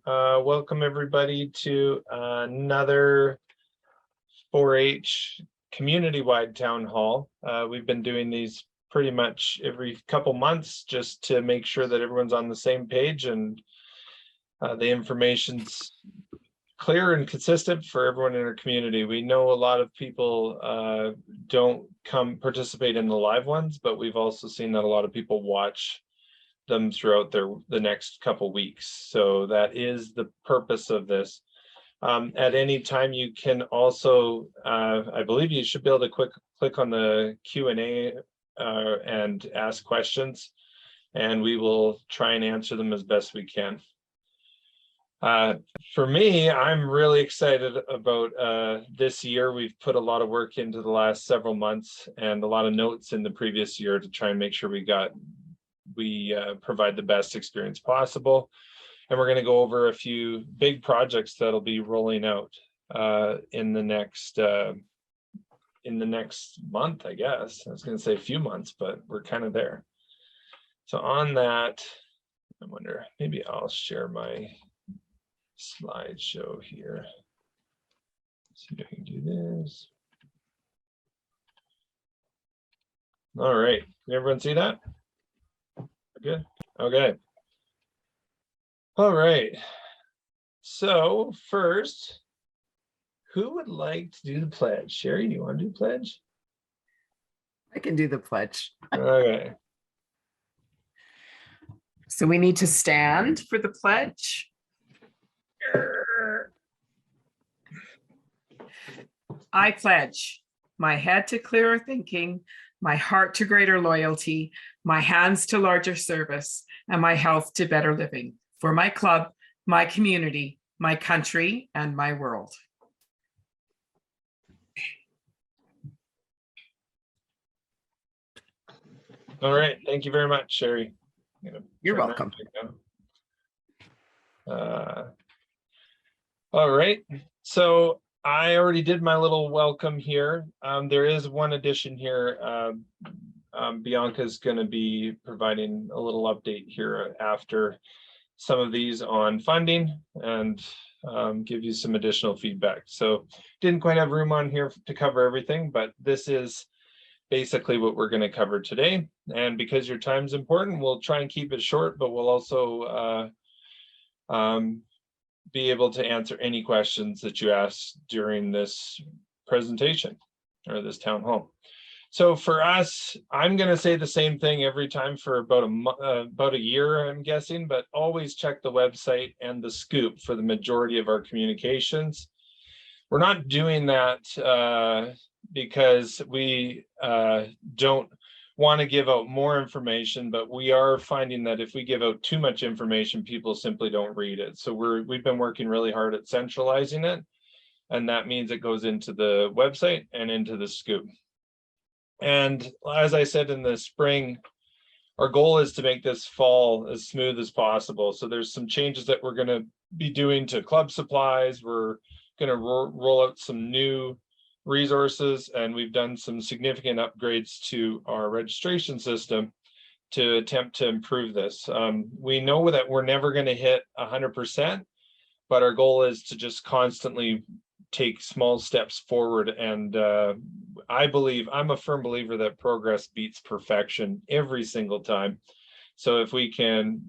Welcome everybody to another 4-H community-wide town hall. We've been doing these pretty much every couple months just to make sure that everyone's on the same page and the information's clear and consistent for everyone in our community. We know a lot of people don't participate in the live ones, but we've also seen that a lot of people watch them throughout the next couple weeks. So that is the purpose of this. At any time, you can also, I believe you should be able to click on the Q&A and ask questions, and we will try and answer them as best we can. For me, I'm really excited about this year. We've put a lot of work into the last several months and a lot of notes in the previous year to try and make sure we provide the best experience possible. And we're going to go over a few big projects that'll be rolling out in the next month, I guess. I was going to say a few months, but we're kind of there. So on that, I wonder, maybe I'll share my slideshow here. See if I can do this. All right, can everyone see that? Good. Okay. All right. So first, who would like to do the pledge? Sherry, do you want to do the pledge? I can do the pledge. Okay. So we need to stand for the pledge. I pledge my head to clearer thinking, my heart to greater loyalty, my hands to larger service, and my health to better living for my club, my community, my country, and my world. All right. Thank you very much, Sherry. You're welcome. All right. So I already did my little welcome here. There is one addition here. Bianca's going to be providing a little update here after some of these on funding and give you some additional feedback. So didn't quite have room on here to cover everything, but this is basically what we're going to cover today. And because your time's important, we'll try and keep it short, but we'll also be able to answer any questions that you ask during this presentation or this town hall. So for us, I'm going to say the same thing every time for about a year, I'm guessing, but always check the website and the scoop for the majority of our communications. We're not doing that because we don't want to give out more information, but we are finding that if we give out too much information, people simply don't read it. So we've been working really hard at centralizing it, and that means it goes into the website and into the scoop. And as I said in the spring, our goal is to make this fall as smooth as possible. So there's some changes that we're going to be doing to club supplies. We're going to roll out some new resources, and we've done some significant upgrades to our registration system to attempt to improve this. We know that we're never going to hit 100%, but our goal is to just constantly take small steps forward. And I'm a firm believer that progress beats perfection every single time. So if we can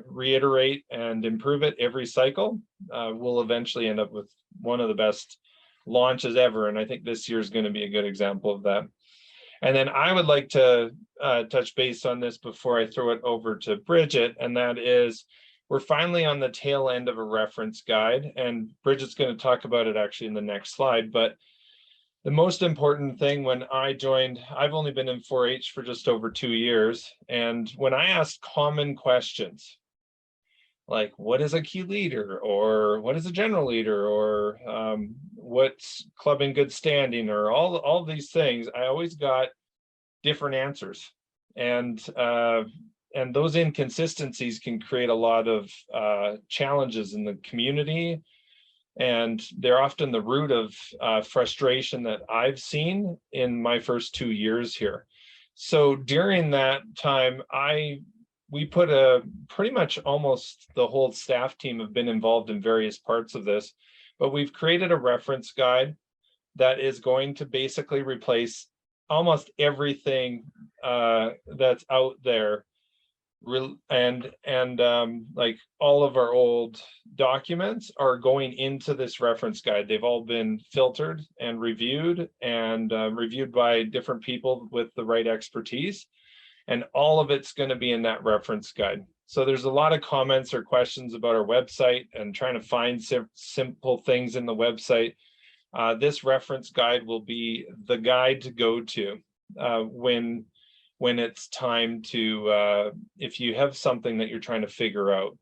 reiterate and improve it every cycle, we'll eventually end up with one of the best launches ever. And I think this year is going to be a good example of that. And then I would like to touch base on this before I throw it over to Bridget, and that is we're finally on the tail end of a reference guide, and Bridget's going to talk about it actually in the next slide. But the most important thing when I joined, I've only been in 4-H for just over 2 years, and when I asked common questions, like what is a key leader, or what is a general leader, or what's club in good standing, or all these things, I always got different answers. And those inconsistencies can create a lot of challenges in the community. And they're often the root of frustration that I've seen in my first 2 years here. So during that time, I we put pretty much almost the whole staff team have been involved in various parts of this, but we've created a reference guide that is going to basically replace almost everything that's out there, and like all of our old documents are going into this reference guide. They've all been filtered and reviewed by different people with the right expertise, and all of it's going to be in that reference guide. So there's a lot of comments or questions about our website and trying to find simple things in the website. This reference guide will be the guide to go to when it's time to, if you have something that you're trying to figure out.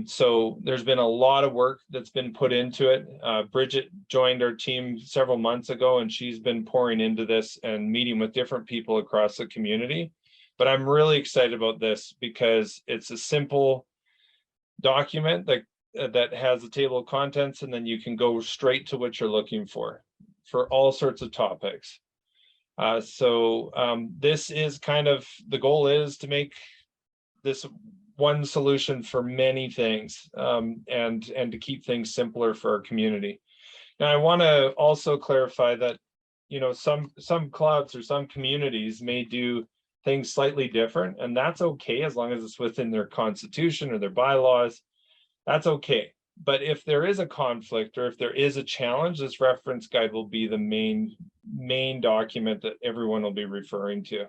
So there's been a lot of work that's been put into it. Bridget joined our team several months ago, and she's been pouring into this and meeting with different people across the community. But I'm really excited about this because it's a simple document that has a table of contents, and then you can go straight to what you're looking for all sorts of topics. So this is kind of, the goal is to make this one solution for many things, and to keep things simpler for our community. Now, I want to also clarify that, you know, some clubs or some communities may do things slightly different, and that's okay as long as it's within their constitution or their bylaws. That's okay. But if there is a conflict or if there is a challenge, this reference guide will be the main document that everyone will be referring to,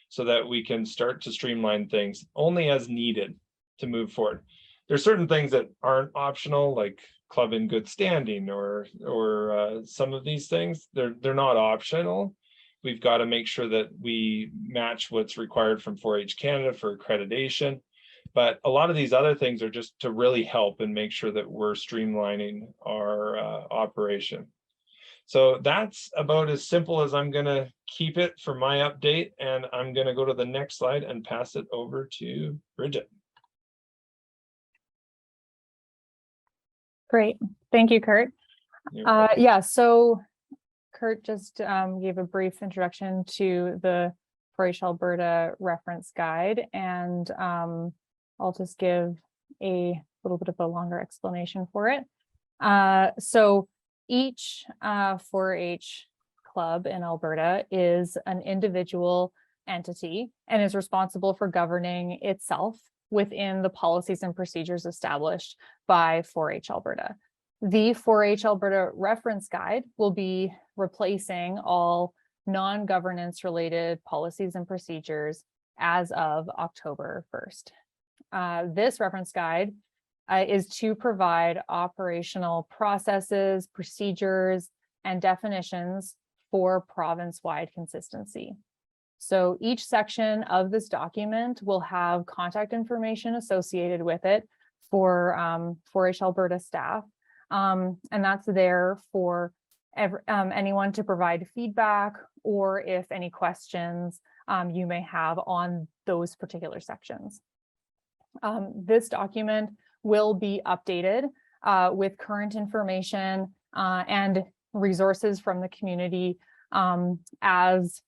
so that we can start to streamline things only as needed to move forward. There's certain things that aren't optional, like club in good standing or some of these things. They're not optional. We've got to make sure that we match what's required from 4-H Canada for accreditation. But a lot of these other things are just to really help and make sure that we're streamlining our operation. So that's about as simple as I'm going to keep it for my update. And I'm going to go to the next slide and pass it over to Bridget. Great. Thank you, Kurt. Yeah, so Kurt just gave a brief introduction to the 4-H Alberta reference guide, and I'll just give a little bit of a longer explanation for it. So each 4-H club in Alberta is an individual entity and is responsible for governing itself within the policies and procedures established by 4-H Alberta. The 4-H Alberta reference guide will be replacing all non-governance related policies and procedures as of October 1st. This reference guide is to provide operational processes, procedures, and definitions for province-wide consistency. So each section of this document will have contact information associated with it for 4-H Alberta staff. And that's there for anyone to provide feedback, or if any questions you may have on those particular sections. This document will be updated with current information and resources from the community as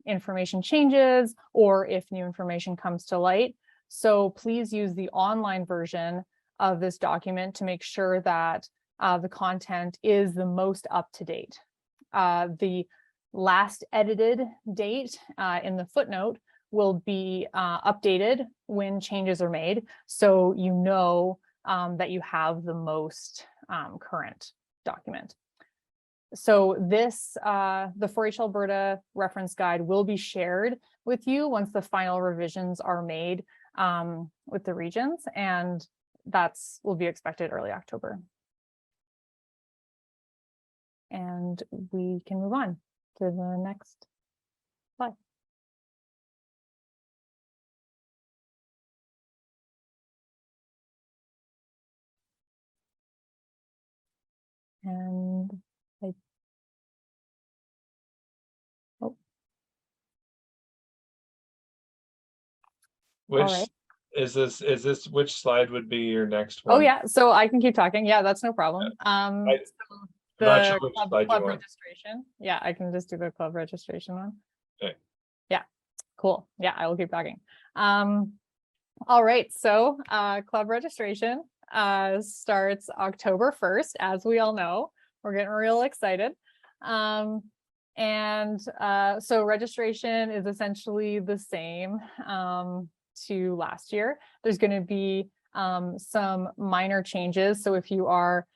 information changes or if new information comes to light. So please use the online version of this document to make sure that the content is the most up to date. The last edited date in the footnote will be updated when changes are made, so you know that you have the most current document. So this, the 4-H Alberta reference guide will be shared with you once the final revisions are made with the regions, and will be expected early October. And we can move on to the next slide. And Which right. is this which slide would be your next one? Oh yeah, so I can keep talking. Yeah, that's no problem. I'm So not the sure which slide you club want. registration. Yeah, I can just do the club registration one. Okay. Yeah, cool. Yeah, I will keep talking. All right, so club registration starts October 1st, as we all know. We're getting real excited. So registration is essentially the same to last year. There's going to be some minor changes. So if you are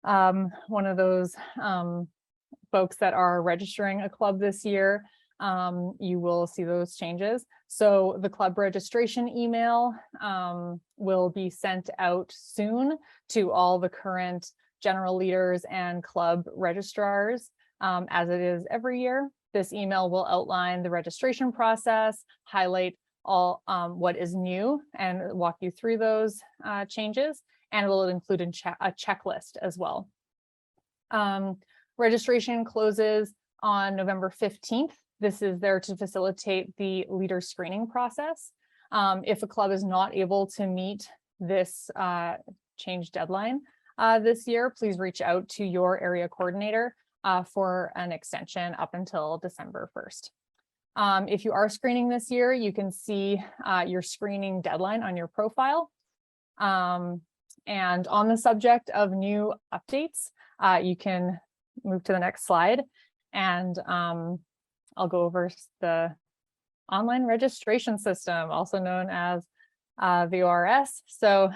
one of those folks that are registering a club this year, you will see those changes. So the club registration email will be sent out soon to all the current general leaders and club registrars, as it is every year. This email will outline the registration process, highlight all what is new, and walk you through those changes, and it will include a checklist as well. Registration closes on November 15th. This is there to facilitate the leader screening process. If a club is not able to meet this change deadline this year, please reach out to your area coordinator for an extension up until December 1st. If you are screening this year, you can see your screening deadline on your profile. And on the subject of new updates, you can move to the next slide, and I'll go over the online registration system, also known as the ORS. So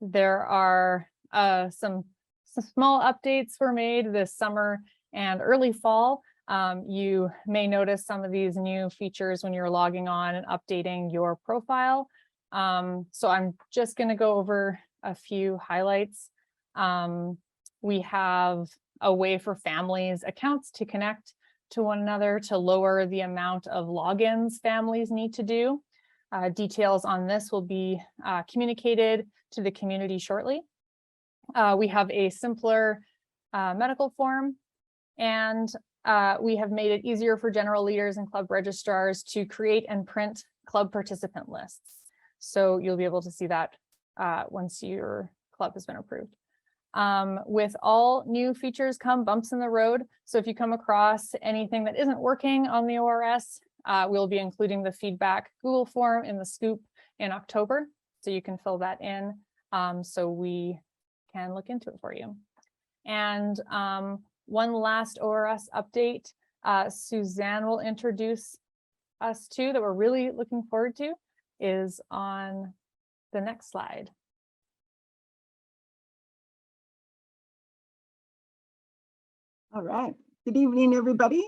there are some small updates were made this summer and early fall. You may notice some of these new features when you're logging on and updating your profile. So I'm just going to go over a few highlights. We have a way for families' accounts to connect to one another to lower the amount of logins families need to do. Details on this will be communicated to the community shortly. We have a simpler medical form, and we have made it easier for general leaders and club registrars to create and print club participant lists. So you'll be able to see that once your club has been approved. With all new features come bumps in the road. So if you come across anything that isn't working on the ORS, we'll be including the feedback Google form in the scoop in October. So you can fill that in so we can look into it for you. And one last ORS update, Suzanne will introduce us to that we're really looking forward to is on the next slide. All right. Good evening, everybody.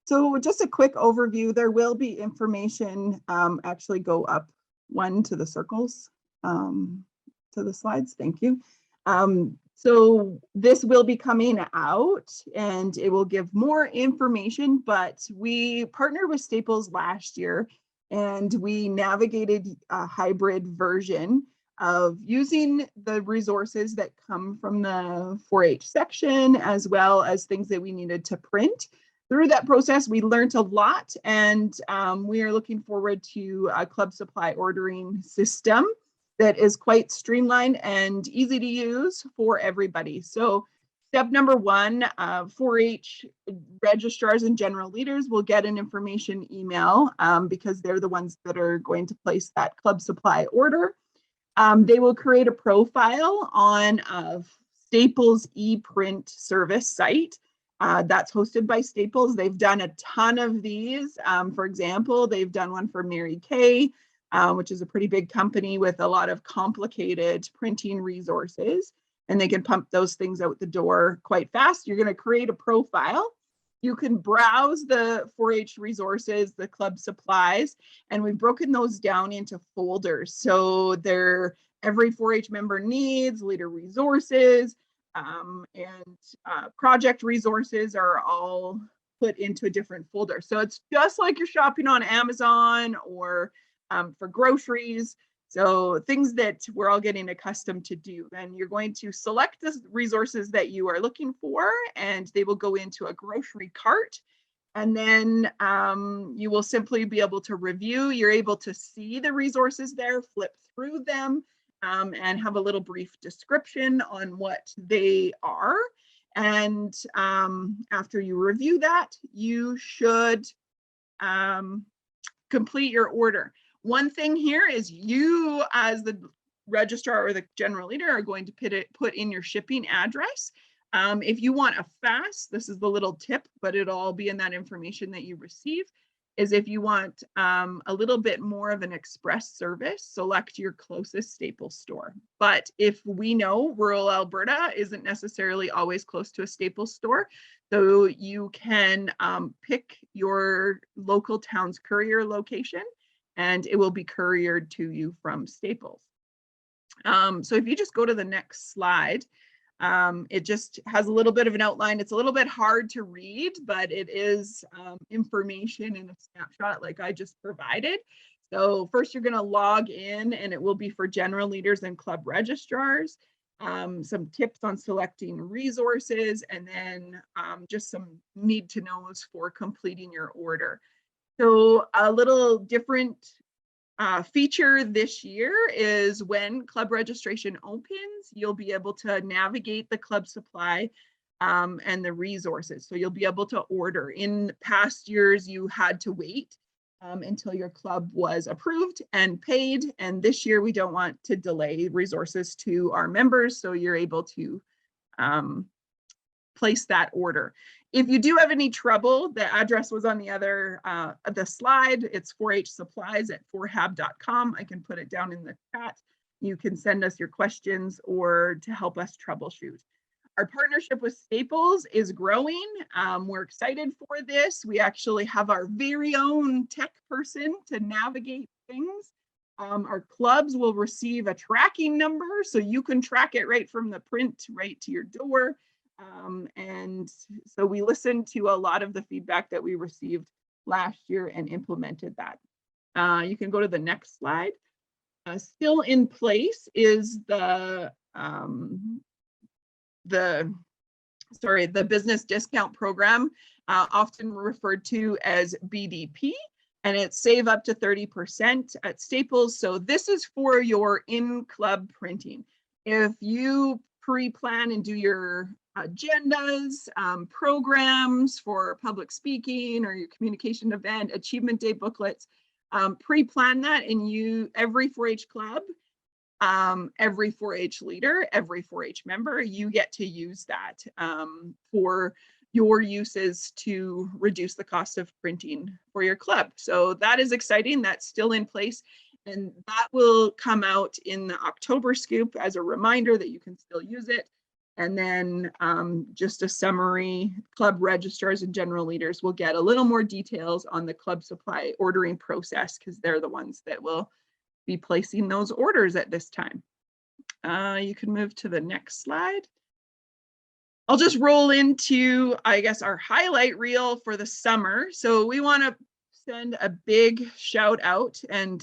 So just a quick overview. There will be information, actually go up one to the circles, to the slides. Thank you. So this will be coming out and it will give more information, but we partnered with Staples last year and we navigated a hybrid version of using the resources that come from the 4-H section, as well as things that we needed to print. Through that process, we learned a lot, and we are looking forward to a club supply ordering system that is quite streamlined and easy to use for everybody. So step number one, 4-H registrars and general leaders will get an information email because they're the ones that are going to place that club supply order. They will create a profile on Staples ePrint service site. That's hosted by Staples. They've done a ton of these. For example, they've done one for Mary Kay, which is a pretty big company with a lot of complicated printing resources, and they can pump those things out the door quite fast. You're going to create a profile. You can browse the 4-H resources, the club supplies, and we've broken those down into folders. So they're every 4-H member needs, leader resources, and project resources are all put into a different folder. So it's just like you're shopping on Amazon or for groceries. So things that we're all getting accustomed to do. And you're going to select the resources that you are looking for, and they will go into a grocery cart. And then you will simply be able to review. You're able to see the resources there, flip through them, and have a little brief description on what they are. And after you review that, you should complete your order. One thing here is you as the registrar or the general leader are going to put in your shipping address. If you want a fast, this is the little tip, but it'll all be in that information that you receive, is if you want a little bit more of an express service, select your closest Staples store. But if we know rural Alberta isn't necessarily always close to a Staples store, so you can pick your local town's courier location and it will be couriered to you from Staples. So if you just go to the next slide, it just has a little bit of an outline. It's a little bit hard to read, but it is information in a snapshot like I just provided. So first you're going to log in and it will be for general leaders and club registrars. Some tips on selecting resources, and then just some need to knows for completing your order. So a little different feature this year is when club registration opens, you'll be able to navigate the club supply and the resources. So you'll be able to order. In past years, you had to wait until your club was approved and paid. And this year, we don't want to delay resources to our members. So you're able to place that order. If you do have any trouble, the address was on the other the slide. It's 4-H supplies at 4hab.com. I can put it down in the chat. You can send us your questions or to help us troubleshoot. Our partnership with Staples is growing. We're excited for this. We actually have our very own tech person to navigate things. Our clubs will receive a tracking number, so you can track it right from the print right to your door. And so we listened to a lot of the feedback that we received last year and implemented that. You can go to the next slide. Still in place is the business discount program, often referred to as BDP, and it's save up to 30% at Staples. So this is for your in-club printing. If you pre-plan and do your agendas, programs for public speaking or your communication event, achievement day booklets, pre-plan that, and every 4-H club, every 4-H leader, every 4-H member, you get to use that for your uses to reduce the cost of printing for your club. So that is exciting. That's still in place. And that will come out in the October scoop as a reminder that you can still use it. And then just a summary, club registrars and general leaders will get a little more details on the club supply ordering process, because they're the ones that will be placing those orders at this time. You can move to the next slide. I'll just roll into, I guess, our highlight reel for the summer. So we want to send a big shout out, and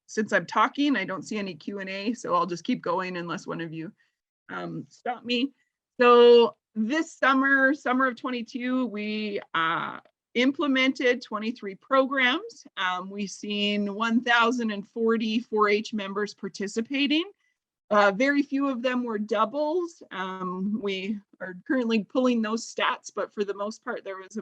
since I'm talking, I don't see any Q&A, so I'll just keep going unless one of you stop me. So this summer of 22, we implemented 23 programs. We've seen 1,040 4-H members participating. Very few of them were doubles. We are currently pulling those stats, but for the most part, there was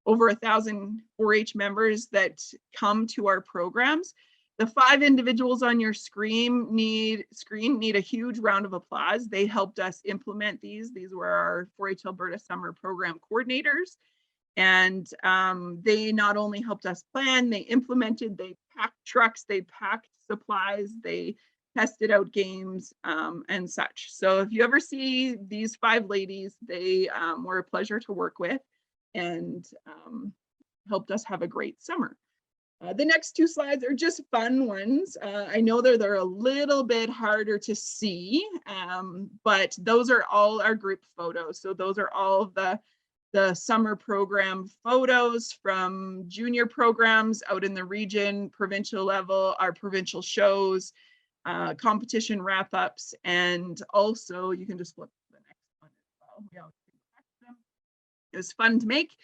over 1,000 4-H members that come to our programs. The 5 individuals on your screen need a huge round of applause. They helped us implement these. These were our 4-H Alberta Summer Program coordinators. And they not only helped us plan, they implemented, they packed trucks, they packed supplies, they tested out games and such. So if you ever see these 5 ladies, they were a pleasure to work with and helped us have a great summer. The next 2 slides are just fun ones. I know they're a little bit harder to see, but those are all our group photos. So those are all the summer program photos from junior programs out in the region, provincial level, our provincial shows, competition wrap-ups, and also you can just flip to the next one as well. We always them. It was fun to make.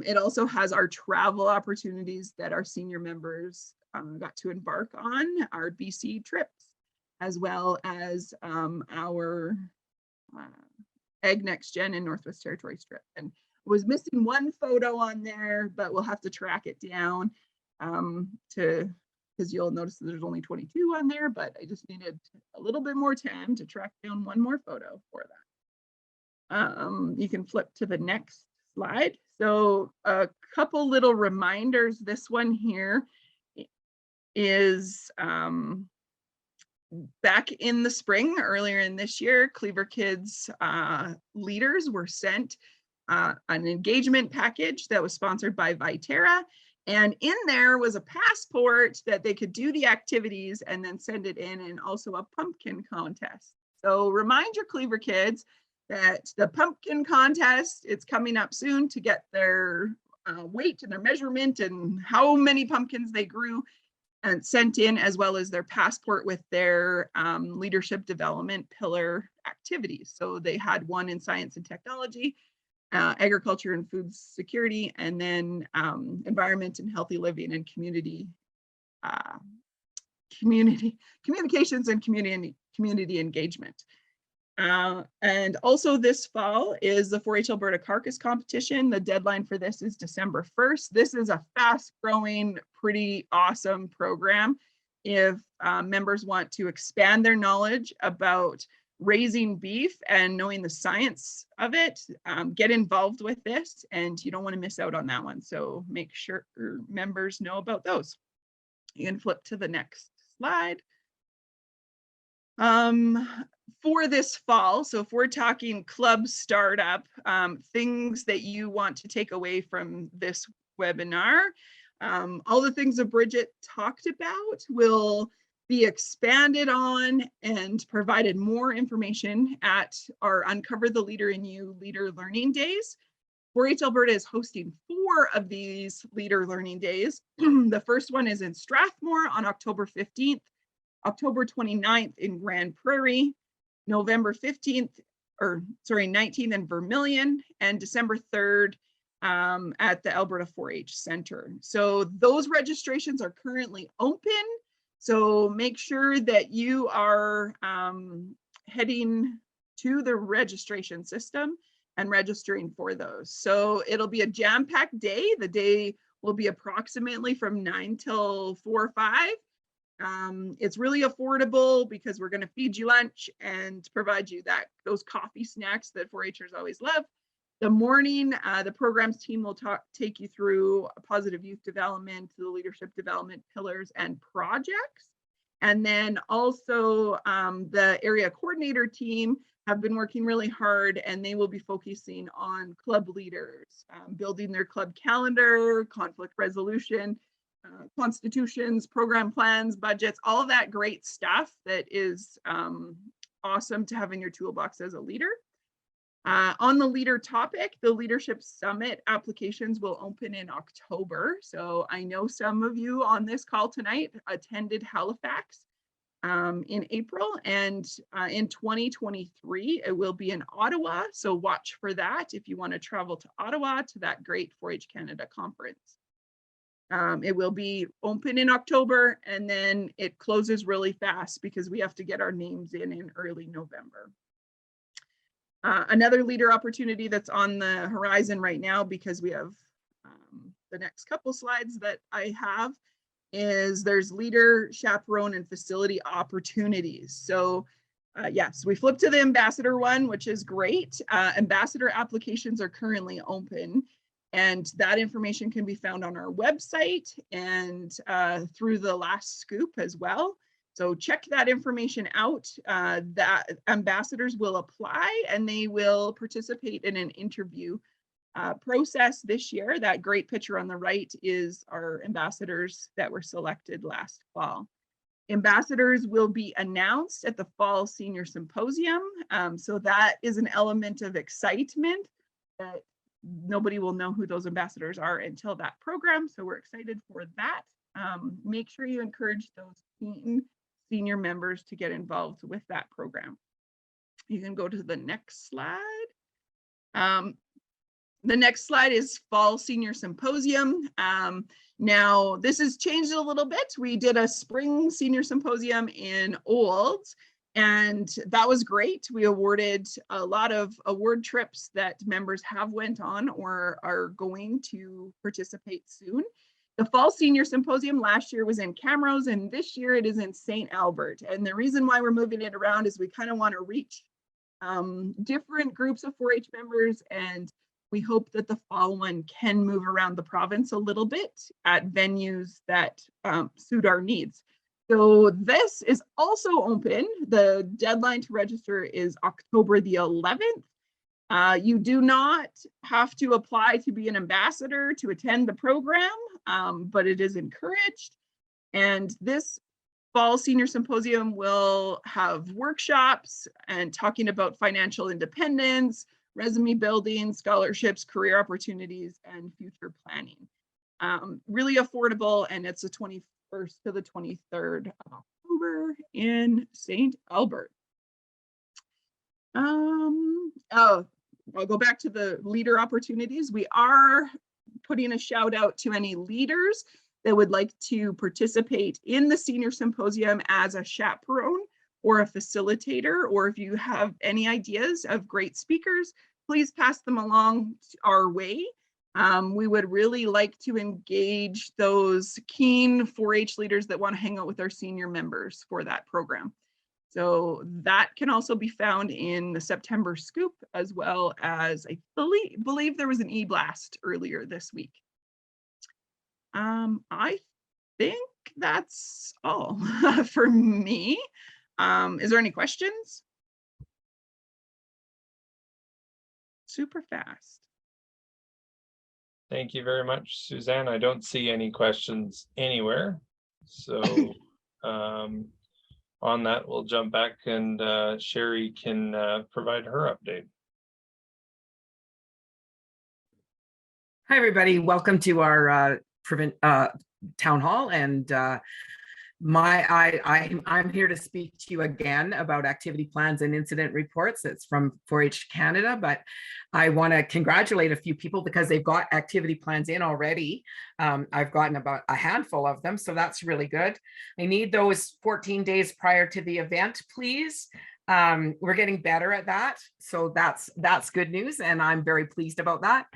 It also has our travel opportunities that our senior members got to embark on, our BC trips, as well as our Ag Next Gen and Northwest Territories trip. And was missing one photo on there, but we'll have to track it down. because you'll notice that there's only 22 on there, but I just needed a little bit more time to track down one more photo for that. You can flip to the next slide. So a couple little reminders. This one here is back in the spring, earlier in this year, Cleaver Kids leaders were sent an engagement package that was sponsored by Viterra. And in there was a passport that they could do the activities and then send it in, and also a pumpkin contest. So remind your Cleaver Kids that the pumpkin contest, it's coming up soon to get their weight and their measurement and how many pumpkins they grew and sent in, as well as their passport with their leadership development pillar activities. So they had one in science and technology, agriculture and food security, and then environment and healthy living and communications and community engagement. And also this fall is the 4-H Alberta Carcass Competition. The deadline for this is December 1st. This is a fast growing, pretty awesome program. If members want to expand their knowledge about raising beef and knowing the science of it, get involved with this, and you don't want to miss out on that one. So make sure members know about those. You can flip to the next slide. For this fall, so if we're talking club startup, things that you want to take away from this webinar, all the things that Bridget talked about will be expanded on and provided more information at our Uncover the Leader in You Leader Learning Days. 4-H Alberta is hosting 4 of these Leader Learning Days. The first one is in Strathmore on October 15th, October 29th in Grand Prairie, November 19th in Vermilion, and December 3rd at the Alberta 4-H Center. So those registrations are currently open. So make sure that you are heading to the registration system and registering for those. So it'll be a jam-packed day. The day will be approximately from 9 till 4 or 5. It's really affordable because we're going to feed you lunch and provide you those coffee snacks that 4-Hers always love. The morning, the programs team will take you through positive youth development, the leadership development pillars and projects. And then also the area coordinator team have been working really hard, and they will be focusing on club leaders, building their club calendar, conflict resolution, constitutions, program plans, budgets, all of that great stuff that is awesome to have in your toolbox as a leader. On the leader topic, the Leadership Summit applications will open in October. So I know some of you on this call tonight attended Halifax in April, and in 2023, it will be in Ottawa. So watch for that if you want to travel to Ottawa to that great 4-H Canada conference. It will be open in October, and then it closes really fast because we have to get our names in early November. Another leader opportunity that's on the horizon right now, because we have the next couple slides that I have, is there's leader, chaperone, and facility opportunities. So yes, we flip to the ambassador one, which is great. Ambassador applications are currently open, and that information can be found on our website and through the last scoop as well. So check that information out. That ambassadors will apply, and they will participate in an interview process this year. That great picture on the right is our ambassadors that were selected last fall. Ambassadors will be announced at the Fall Senior Symposium. So that is an element of excitement that nobody will know who those ambassadors are until that program. So we're excited for that. Make sure you encourage those senior members to get involved with that program. You can go to the next slide. The next slide is Fall Senior Symposium. Now, this has changed a little bit. We did a Spring Senior Symposium in Olds, and that was great. We awarded a lot of award trips that members have went on or are going to participate soon. The Fall Senior Symposium last year was in Camrose, and this year it is in St. Albert. And the reason why we're moving it around is we kind of want to reach different groups of 4-H members, and we hope that the fall one can move around the province a little bit at venues that suit our needs. So this is also open. The deadline to register is October the 11th. You do not have to apply to be an ambassador to attend the program, but it is encouraged. And this Fall Senior Symposium will have workshops and talking about financial independence, resume building, scholarships, career opportunities, and future planning. Really affordable, and it's the 21st to the 23rd of October in St. Albert. I'll go back to the leader opportunities. We are putting a shout out to any leaders that would like to participate in the Senior Symposium as a chaperone or a facilitator, or if you have any ideas of great speakers, please pass them along our way. We would really like to engage those keen 4-H leaders that want to hang out with our senior members for that program. So that can also be found in the September scoop, as well as I believe there was an e-blast earlier this week. I think that's all for me. Is there any questions? Super fast. Thank you very much, Suzanne. I don't see any questions anywhere. So on that, we'll jump back and Sherry can provide her update. Hi, everybody. Welcome to our town hall, and I'm here to speak to you again about activity plans and incident reports. It's from 4-H Canada, but I want to congratulate a few people because they've got activity plans in already. I've gotten about a handful of them, so that's really good. I need those 14 days prior to the event, please. We're getting better at that, so that's good news, and I'm very pleased about that.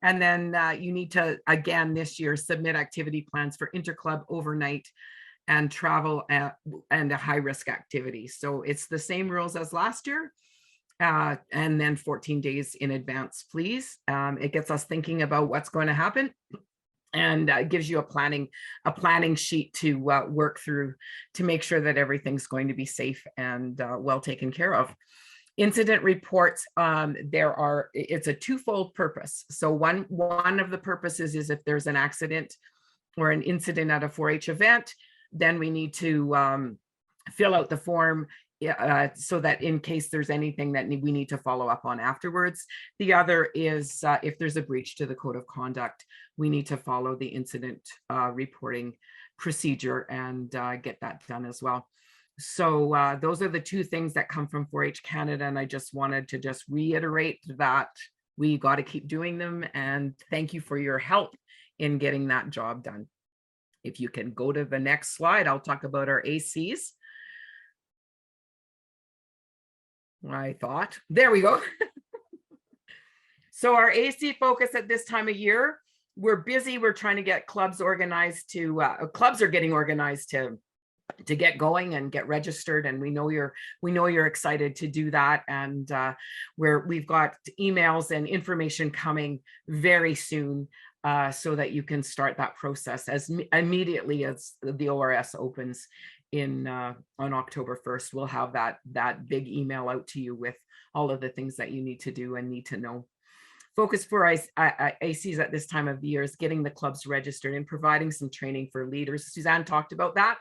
And then you need to, again this year, submit activity plans for interclub, overnight, and travel and a high-risk activity. So it's the same rules as last year, and then 14 days in advance, please. It gets us thinking about what's going to happen, and gives you a planning sheet to work through to make sure that everything's going to be safe and well taken care of. Incident reports, it's a twofold purpose. So one of the purposes is if there's an accident or an incident at a 4-H event, then we need to fill out the form so that in case there's anything that we need to follow up on afterwards. The other is if there's a breach to the code of conduct, we need to follow the incident reporting procedure and get that done as well. So those are the two things that come from 4-H Canada, and I just wanted to just reiterate that we got to keep doing them, and thank you for your help in getting that job done. If you can go to the next slide, I'll talk about our ACs. There we go. So our AC focus at this time of year, we're busy. We're trying to get clubs organized to, clubs are getting organized to get going and get registered, and we know you're excited to do that, and we've got emails and information coming very soon so that you can start that process as immediately as the ORS opens in on October 1st. We'll have that big email out to you with all of the things that you need to do and need to know. Focus for ACs at this time of the year is getting the clubs registered and providing some training for leaders. Suzanne talked about that.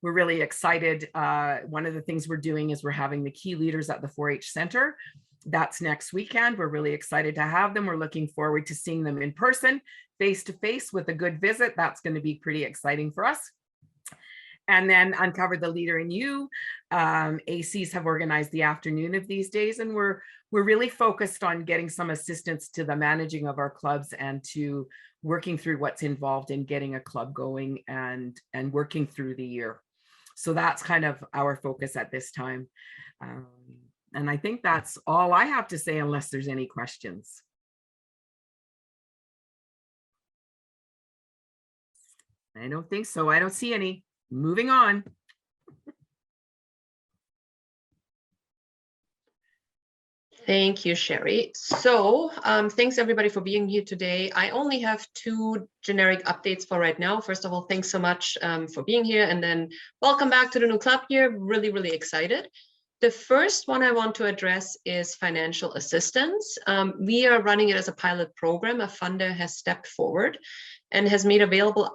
We're really excited. One of the things we're doing is we're having the key leaders at the 4-H Center. That's next weekend. We're really excited to have them. We're looking forward to seeing them in person, face to face with a good visit. That's going to be pretty exciting for us. And then Uncover the Leader in You. ACs have organized the afternoon of these days, and we're really focused on getting some assistance to the managing of our clubs and to working through what's involved in getting a club going and working through the year. So that's kind of our focus at this time. And I think that's all I have to say, unless there's any questions. I don't think so. I don't see any. Moving on. Thank you, Sherry. So thanks everybody for being here today. I only have 2 generic updates for right now. First of all, thanks so much for being here, and then welcome back to the new club year. Really, really excited. The first one I want to address is financial assistance. We are running it as a pilot program. A funder has stepped forward and has made available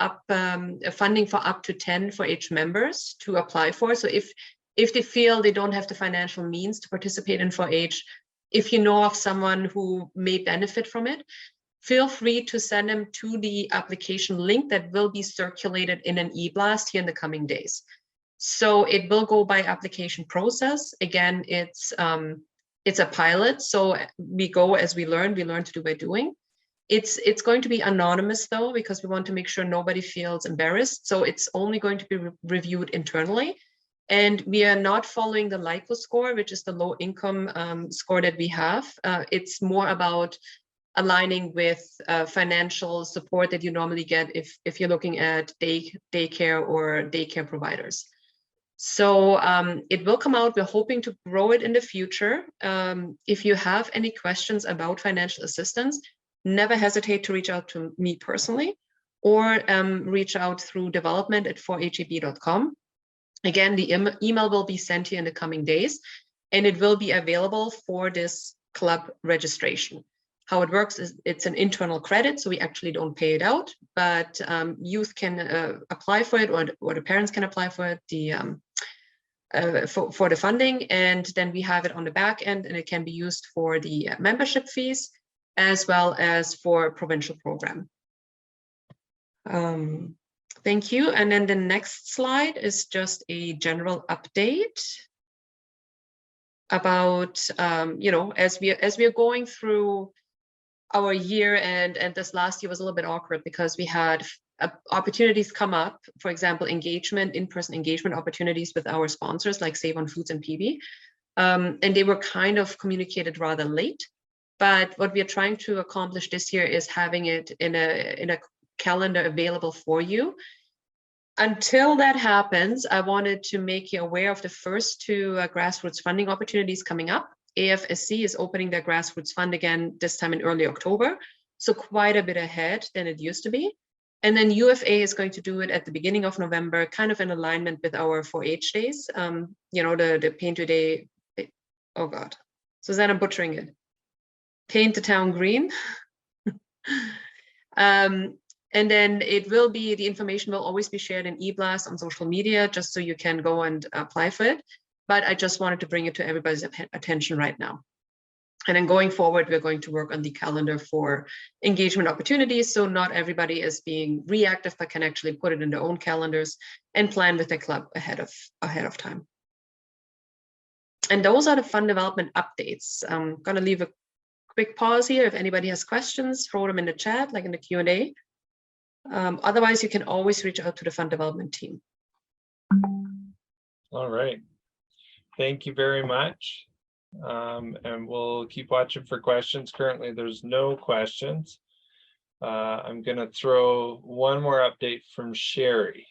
funding for up to 10 4-H members to apply for. So if they feel they don't have the financial means to participate in 4-H, if you know of someone who may benefit from it, feel free to send them to the application link that will be circulated in an e-blast here in the coming days. So it will go by application process. Again, it's a pilot, so we go as we learn to do by doing. It's going to be anonymous though, because we want to make sure nobody feels embarrassed. So it's only going to be reviewed internally. And we are not following the LICO score, which is the low income score that we have. It's more about aligning with financial support that you normally get if you're looking at daycare or daycare providers. So it will come out. We're hoping to grow it in the future. If you have any questions about financial assistance, never hesitate to reach out to me personally, or reach out through development@4heb.com. Again, the email will be sent here in the coming days, and it will be available for this club registration. How it works is it's an internal credit, so we actually don't pay it out, but youth can apply for it, or the parents can apply for it, for the funding, and then we have it on the back end, and it can be used for the membership fees as well as for provincial program. Thank you. And then the next slide is just a general update about, as we are going through our year, and this last year was a little bit awkward because we had opportunities come up, for example, in-person engagement opportunities with our sponsors like Save on Foods and PB. And they were kind of communicated rather late. But what we are trying to accomplish this year is having it in a calendar available for you. Until that happens, I wanted to make you aware of the first 2 grassroots funding opportunities coming up. AFSC is opening their grassroots fund again, this time in early October, so quite a bit ahead than it used to be. And then UFA is going to do it at the beginning of November, kind of in alignment with our 4-H days. The Paint Today, oh God, Susanna, I'm butchering it. Paint the Town Green. And then the information will always be shared in e-blast on social media, just so you can go and apply for it. But I just wanted to bring it to everybody's attention right now. And then going forward, we're going to work on the calendar for engagement opportunities. So not everybody is being reactive, but can actually put it in their own calendars and plan with their club ahead of time. And those are the fund development updates. I'm going to leave a quick pause here. If anybody has questions, throw them in the chat, like in the Q&A. Otherwise, you can always reach out to the fund development team. All right. Thank you very much. And we'll keep watching for questions. Currently, there's no questions. I'm going to throw one more update from Sherry.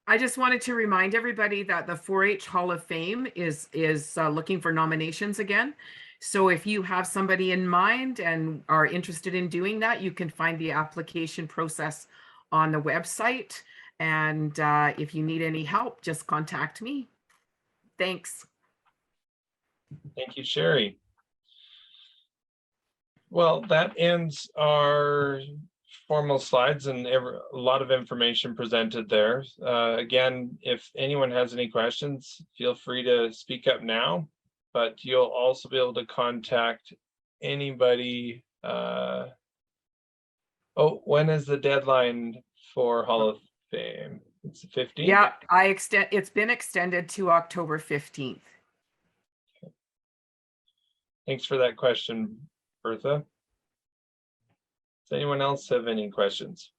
I just wanted to remind everybody that the 4-H Hall of Fame is looking for nominations again. So if you have somebody in mind and are interested in doing that, you can find the application process on the website. And if you need any help, just contact me. Thanks. Thank you, Sherry. Well, that ends our formal slides and a lot of information presented there. Again, if anyone has any questions, feel free to speak up now, but you'll also be able to contact anybody. When is the deadline for Hall of Fame? It's the 15th? Yeah, it's been extended to October 15th. Okay. Thanks for that question, Bertha. Does anyone else have any questions?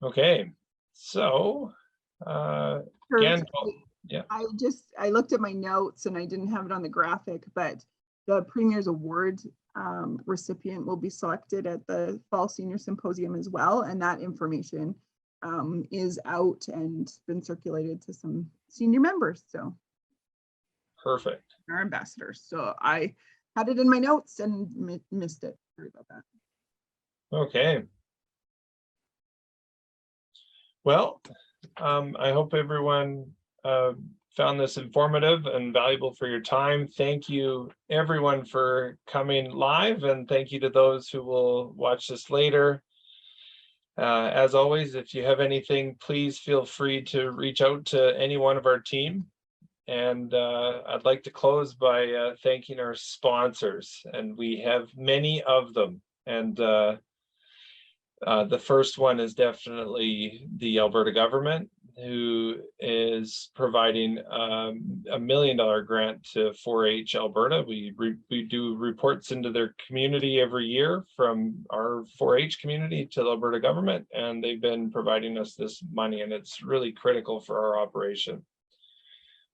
Okay, so again, Yeah. I looked at my notes and I didn't have it on the graphic, but the Premier's Award recipient will be selected at the Fall Senior Symposium as well. And that information is out and been circulated to some senior members. So Perfect. our ambassadors. So I had it in my notes and missed it. Sorry about that. Okay. Well, I hope everyone found this informative and valuable for your time. Thank you everyone for coming live, and thank you to those who will watch this later. As always, if you have anything, please feel free to reach out to any one of our team. And I'd like to close by thanking our sponsors, and we have many of them. And the first one is definitely the Alberta government, who is providing $1 million grant to 4-H Alberta. We do reports into their community every year from our 4-H community to the Alberta government, and they've been providing us this money, and it's really critical for our operation.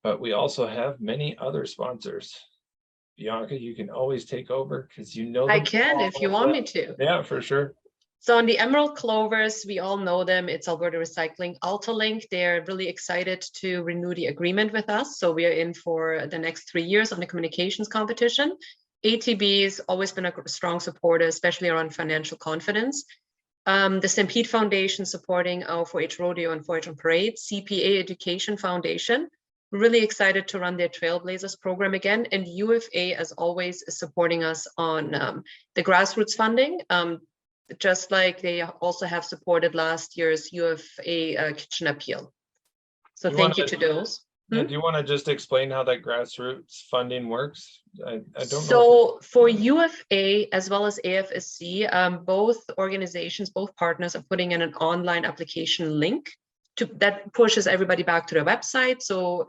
But we also have many other sponsors. Bianca, you can always take over because you know them. I can if you want me to. Yeah, for sure. So on the Emerald Clovers, we all know them. It's Alberta Recycling Altalink. They're really excited to renew the agreement with us. So we are in for the next 3 years on the communications competition. ATB has always been a strong supporter, especially around financial confidence. The Stampede Foundation supporting our 4-H Rodeo and 4-H on Parade. CPA Education Foundation, really excited to run their Trailblazers program again. And UFA, as always, is supporting us on the grassroots funding. Just like they also have supported last year's UFA Kitchen Appeal. So thank you to those. Yeah, do you want to just explain how that grassroots funding works? I don't know. So for UFA as well as AFSC, both organizations, both partners are putting in an online application link that pushes everybody back to their website. So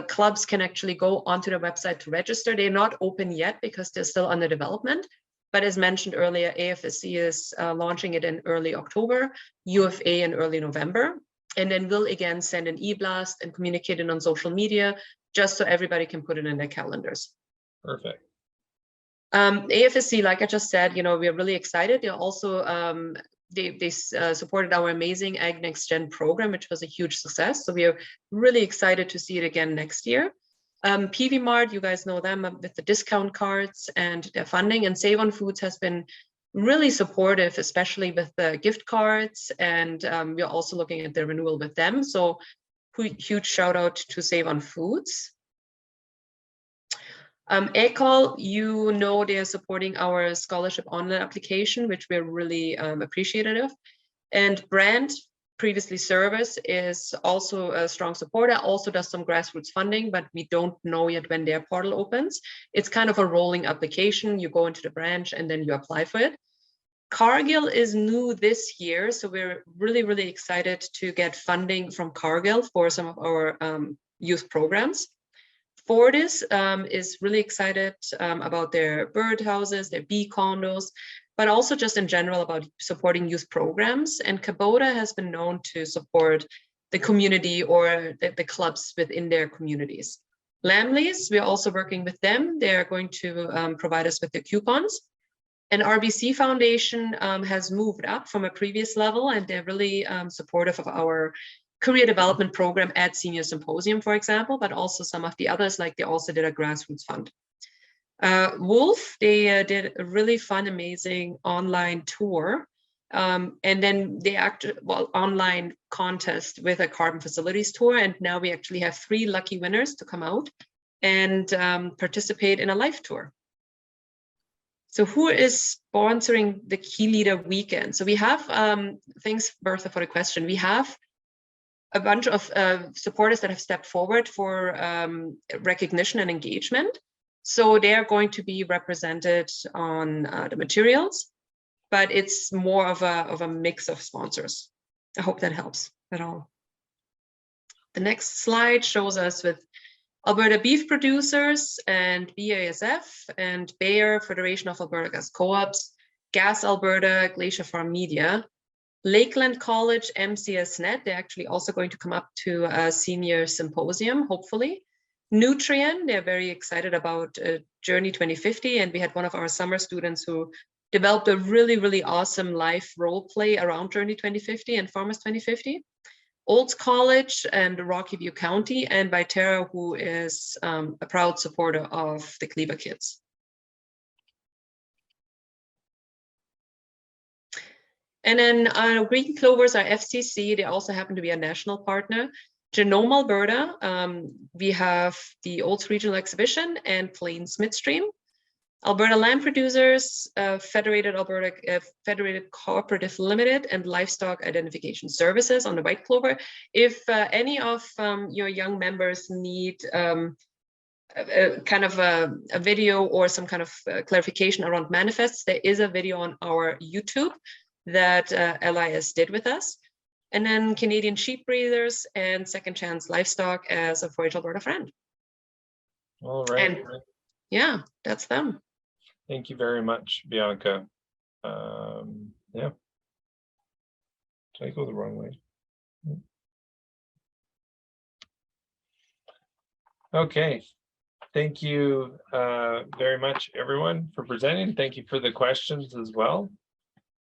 clubs can actually go onto their website to register. They're not open yet because they're still under development. But as mentioned earlier, AFSC is launching it in early October, UFA in early November, and then we'll again send an e-blast and communicate it on social media, just so everybody can put it in their calendars. Perfect. AFSC, like I just said, we are really excited. They're also, they supported our amazing Ag Next Gen program, which was a huge success. So we are really excited to see it again next year. PV Mart, you guys know them with the discount cards and their funding, and Save on Foods has been really supportive, especially with the gift cards, and we're also looking at the renewal with them. So huge shout out to Save on Foods. ECOL, they are supporting our scholarship online application, which we're really appreciative of. And Brand, previously Service, is also a strong supporter, also does some grassroots funding, but we don't know yet when their portal opens. It's kind of a rolling application. You go into the branch and then you apply for it. Cargill is new this year, so we're really, really excited to get funding from Cargill for some of our youth programs. Fortis is really excited about their birdhouses, their bee condos, but also just in general about supporting youth programs. And Kubota has been known to support the community or the clubs within their communities. Lamleys, we're also working with them. They're going to provide us with the coupons. And RBC Foundation has moved up from a previous level, and they're really supportive of our career development program at Senior Symposium, for example, but also some of the others, like they also did a grassroots fund. Wolf, they did a really fun, amazing online tour. And then they online contest with a carbon facilities tour. And now we actually have 3 lucky winners to come out and participate in a life tour. So who is sponsoring the Key Leader Weekend? So we have, thanks Bertha for the question. We have a bunch of supporters that have stepped forward for recognition and engagement. So they are going to be represented on the materials, but it's more of a mix of sponsors. I hope that helps at all. The next slide shows us with Alberta Beef Producers and BASF and Bayer, Federation of Alberta Gas Co-ops, Gas Alberta, Glacier Farm Media. Lakeland College MCSnet, they're actually also going to come up to a senior symposium, hopefully. Nutrien, they're very excited about Journey 2050, and we had one of our summer students who developed a really, really awesome life role play around Journey 2050 and Farmers 2050. Olds College and Rocky View County, and Viterra, who is a proud supporter of the Cleaver Kids. And then Green Clovers are FCC. They also happen to be a national partner. Genome Alberta, we have the Olds Regional Exhibition and Plains Midstream. Alberta Land Producers, Federated Alberta, Federated Cooperative Limited, and Livestock Identification Services on the White Clover. If any of your young members need kind of a video or some kind of clarification around manifests, there is a video on our YouTube that LIS did with us. And then Canadian Sheep Breeders and Second Chance Livestock as a 4-H Alberta friend. All right. And yeah, that's them. Thank you very much, Bianca. Yeah. Did I go the wrong way? Okay. Thank you very much, everyone, for presenting. Thank you for the questions as well.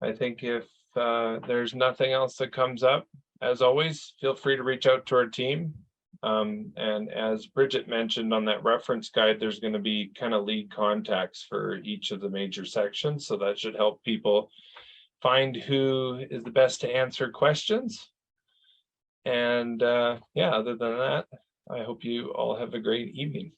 I think if there's nothing else that comes up, as always, feel free to reach out to our team. And as Bridget mentioned on that reference guide, there's going to be kind of lead contacts for each of the major sections. So that should help people find who is the best to answer questions. And yeah, other than that, I hope you all have a great evening.